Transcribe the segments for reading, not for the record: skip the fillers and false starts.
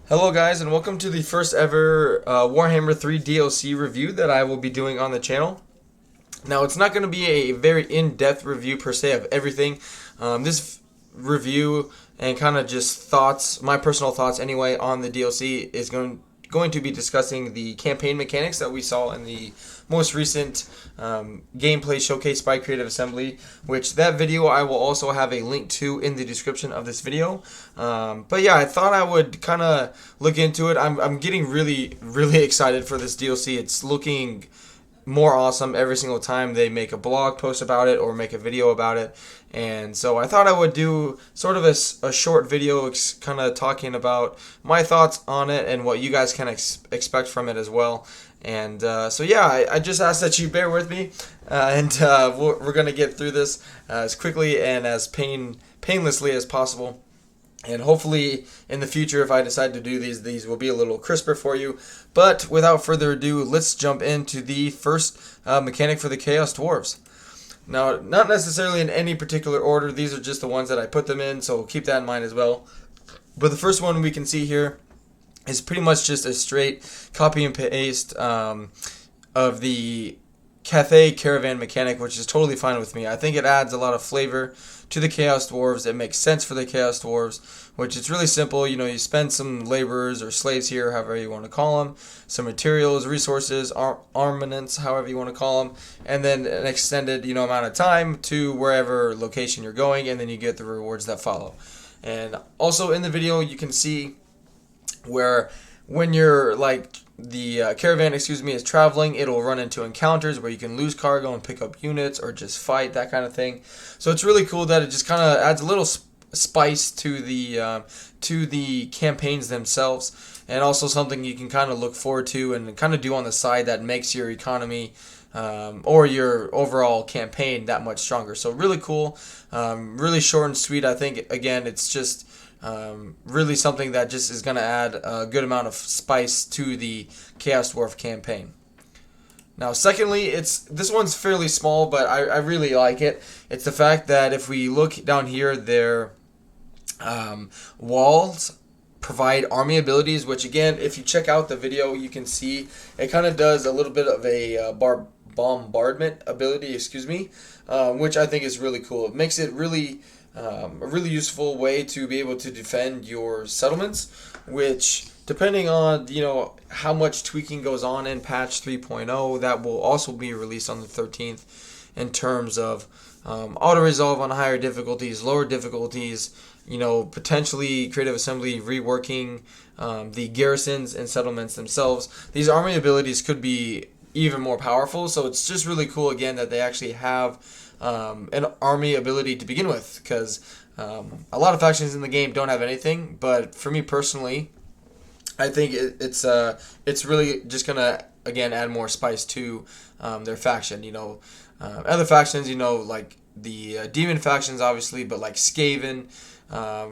Hello guys, and welcome to the first ever Warhammer 3 DLC review that I will be doing on the channel. Now, it's not going to be a very in-depth review per se of everything. This review and kind of just thoughts, my personal thoughts anyway, on the DLC is going to be discussing the campaign mechanics that we saw in the most recent gameplay showcase by Creative Assembly, which that video I will also have a link to in the description of this video. But yeah, I thought I would kind of look into it. I'm getting really excited for this DLC. It's looking more awesome every single time they make a blog post about it or make a video about it. And so I thought I would do sort of a short video kind of talking about my thoughts on it and what you guys can expect from it as well. And so yeah, I just ask that you bear with me, and we're going to get through this as quickly and as painlessly as possible. And hopefully in the future, if I decide to do these will be a little crisper for you. But without further ado, let's jump into the first mechanic for the Chaos Dwarfs. Now, not necessarily in any particular order. These are just the ones that I put them in, so keep that in mind as well. But the first one we can see here is pretty much just a straight copy and paste of the Cathay Caravan mechanic, which is totally fine with me. I think it adds a lot of flavor to the Chaos Dwarves. It makes sense for the Chaos Dwarves, which it's really simple. You know, you spend some laborers or slaves here, however you want to call them, some materials, resources, armaments, however you want to call them, and then an extended, amount of time to wherever location you're going, and then you get the rewards that follow. And also in the video, you can see where when you're the caravan, is traveling, it'll run into encounters where you can lose cargo and pick up units or just fight, that kind of thing. So it's really cool that it just kind of adds a little spice to the campaigns themselves, and also something you can kind of look forward to and kind of do on the side that makes your economy or your overall campaign that much stronger. So really cool, really short and sweet. I think, again, it's just really something that just is going to add a good amount of spice to the Chaos Dwarf campaign. Now, secondly, this one's fairly small, but I really like it. It's the fact that if we look down here, their walls provide army abilities, which, again, if you check out the video, you can see it kind of does a little bit of a bombardment ability, which I think is really cool. It makes it a really useful way to be able to defend your settlements, which, depending on how much tweaking goes on in patch 3.0, that will also be released on the 13th in terms of auto resolve on higher difficulties, lower difficulties, potentially Creative Assembly reworking the garrisons and settlements themselves. These army abilities could be even more powerful, so it's just really cool, again, that they actually have an army ability to begin with, because a lot of factions in the game don't have anything. But for me personally, I think it's really just gonna, again, add more spice to their faction. Other factions, like the demon factions, obviously, but like Skaven,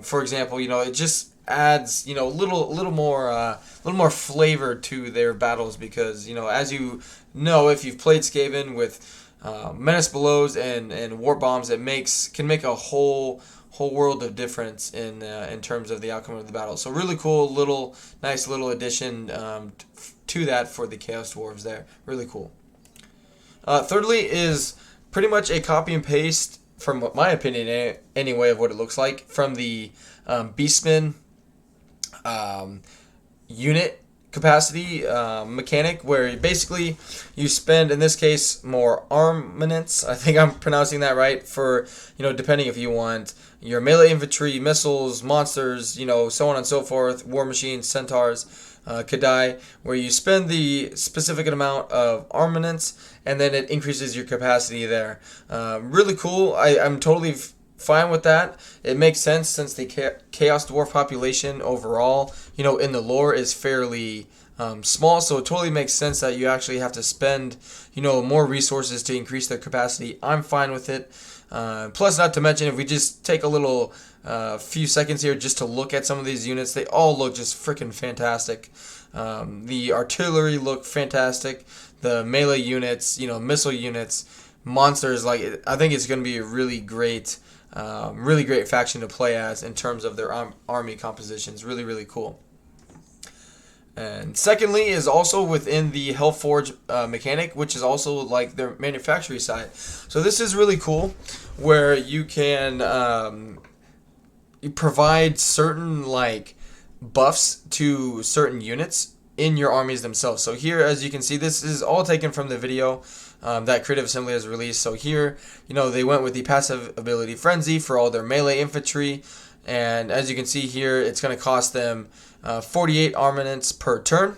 for example, it just adds little more flavor to their battles, because as if you've played Skaven with Menace Belows and Warp Bombs, it can make a whole world of difference in terms of the outcome of the battle. So really cool, nice little addition to that for the Chaos Dwarves there. Really cool. Thirdly is pretty much a copy and paste, from my opinion anyway, of what it looks like from the Beastman unit capacity mechanic, where basically you spend, in this case, more armaments. I think I'm pronouncing that right, for depending if you want your melee infantry, missiles, monsters, so on and so forth, war machines, centaurs, Kadai, where you spend the specific amount of armaments and then it increases your capacity there. Really cool. I'm totally fine with that. It makes sense, since the Chaos Dwarf population overall, in the lore, is fairly small, so it totally makes sense that you actually have to spend, more resources to increase their capacity. I'm fine with it. Plus, not to mention, if we just take a little few seconds here just to look at some of these units, they all look just freaking fantastic. The artillery look fantastic. The melee units, missile units, monsters, I think it's going to be a really great faction to play as in terms of their army compositions. Really, really cool. And secondly is also within the Hellforge mechanic, which is also like their manufacturing side. So this is really cool, where you can you provide certain like buffs to certain units in your armies themselves. So here, as you can see, this is all taken from the video that Creative Assembly has released. So here, they went with the passive ability Frenzy for all their melee infantry. And as you can see here, it's going to cost them 48 armaments per turn.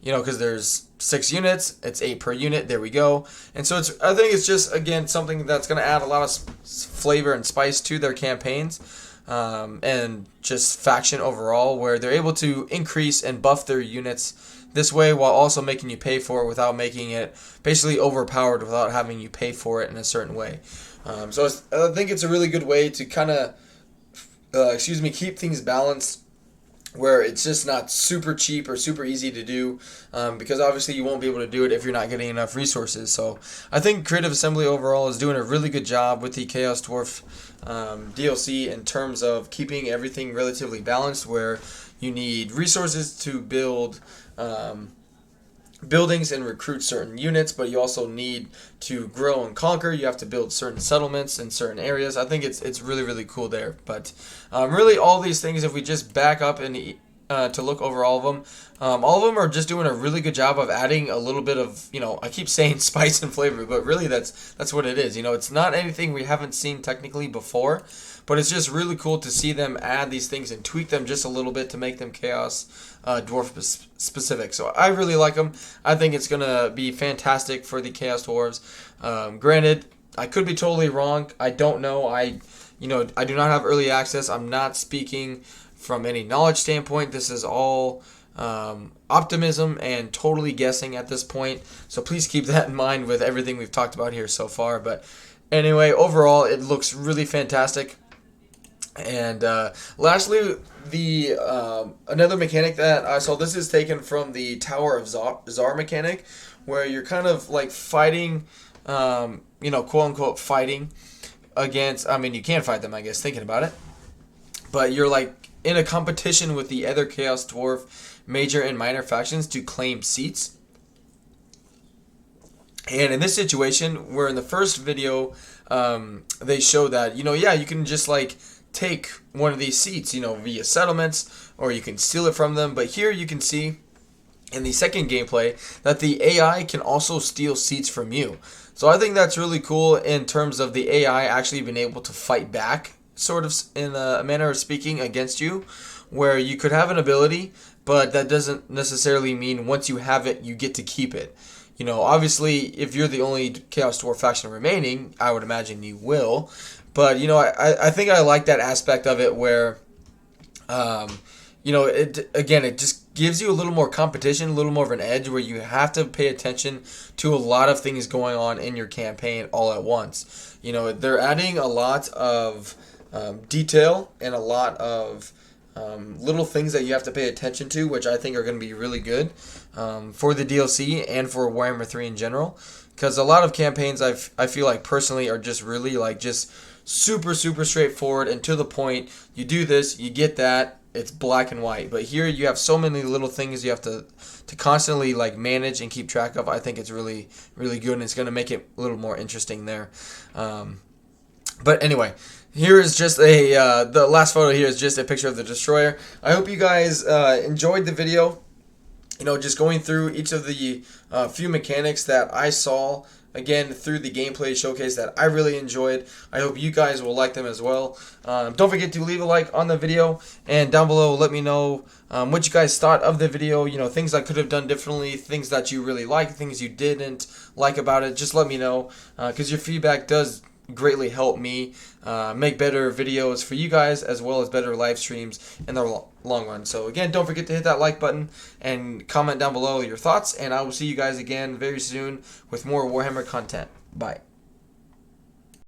Because there's 6 units, it's 8 per unit. There we go. And so I think it's just, again, something that's going to add a lot of flavor and spice to their campaigns. And just faction overall, where they're able to increase and buff their units this way while also making you pay for it without making it basically overpowered without having you pay for it in a certain way. So I think it's a really good way to kind of, keep things balanced, where it's just not super cheap or super easy to do, because obviously you won't be able to do it if you're not getting enough resources. So I think Creative Assembly overall is doing a really good job with the Chaos Dwarf DLC in terms of keeping everything relatively balanced, where you need resources to build buildings and recruit certain units, but you also need to grow and conquer. You have to build certain settlements in certain areas. I think it's really, really cool there. But really, all these things, if we just back up and to look over all of them are just doing a really good job of adding a little bit of, I keep saying spice and flavor, but really that's what it is. It's not anything we haven't seen technically before, but it's just really cool to see them add these things and tweak them just a little bit to make them Chaos Dwarf specific. So I really like them. I think it's going to be fantastic for the Chaos Dwarves. Granted, I could be totally wrong. I don't know. I do not have early access. I'm not speaking from any knowledge standpoint. This is all optimism and totally guessing at this point. So please keep that in mind with everything we've talked about here so far. But anyway, overall, it looks really fantastic. And lastly, the another mechanic that I saw, this is taken from the Tower of Zharr mechanic, where you're kind of like fighting, quote unquote fighting against, you can fight them, I guess, thinking about it, but you're like in a competition with the other Chaos Dwarf major and minor factions to claim seats. And in this situation, where in the first video, they show that, you can just like take one of these seats, via settlements, or you can steal it from them. But here you can see in the second gameplay that the AI can also steal seats from you. So I think that's really cool in terms of the AI actually being able to fight back, sort of in a manner of speaking, against you, where you could have an ability, but that doesn't necessarily mean once you have it, you get to keep it. Obviously, if you're the only Chaos Dwarf faction remaining, I would imagine you will. But, I think I like that aspect of it where, it just gives you a little more competition, a little more of an edge, where you have to pay attention to a lot of things going on in your campaign all at once. They're adding a lot of detail and a lot of little things that you have to pay attention to, which I think are going to be really good for the DLC and for Warhammer 3 in general. Because a lot of campaigns I feel like personally are just really just super, super straightforward and to the point. You do this, you get that, it's black and white. But here you have so many little things you have to constantly manage and keep track of. I think it's really, really good, and it's going to make it a little more interesting there. But anyway, here is just the last photo here is just a picture of the destroyer. I hope you guys enjoyed the video. Just going through each of the few mechanics that I saw, again, through the gameplay showcase that I really enjoyed. I hope you guys will like them as well. Don't forget to leave a like on the video, and down below let me know what you guys thought of the video. Things I could have done differently, things that you really liked, things you didn't like about it. Just let me know, because your feedback does greatly help me make better videos for you guys, as well as better live streams in the long run. So again, don't forget to hit that like button and comment down below your thoughts, and I will see you guys again very soon with more Warhammer content. Bye.